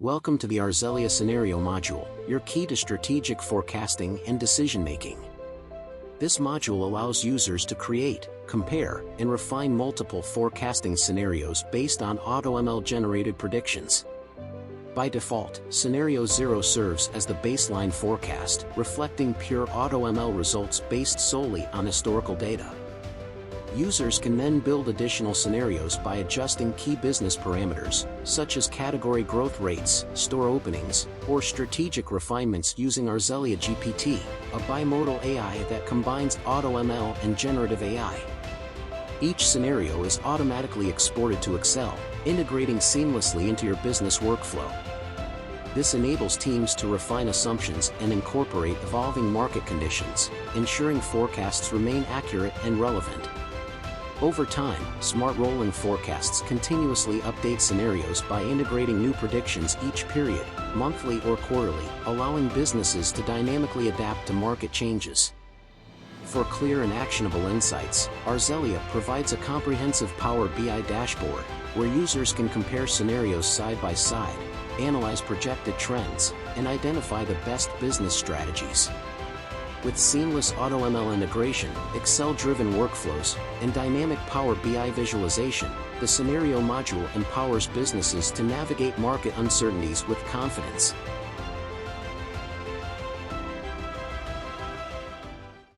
Welcome to the Arzellia Scenario Module, your key to strategic forecasting and decision-making. This module allows users to create, compare, and refine multiple forecasting scenarios based on AutoML-generated predictions. By default, Scenario 0 serves as the baseline forecast, reflecting pure AutoML results based solely on historical data. Users can then build additional scenarios by adjusting key business parameters, such as category growth rates, store openings, or strategic refinements using Arzellia GPT, a bimodal AI that combines AutoML and generative AI. Each scenario is automatically exported to Excel, integrating seamlessly into your business workflow. This enables teams to refine assumptions and incorporate evolving market conditions, ensuring forecasts remain accurate and relevant. Over time, smart rolling forecasts continuously update scenarios by integrating new predictions each period, monthly or quarterly, allowing businesses to dynamically adapt to market changes. For clear and actionable insights, Arzellia provides a comprehensive Power BI dashboard, where users can compare scenarios side by side, analyze projected trends, and identify the best business strategies. With seamless AutoML integration, Excel-driven workflows, and dynamic Power BI visualization, the Scenario module empowers businesses to navigate market uncertainties with confidence.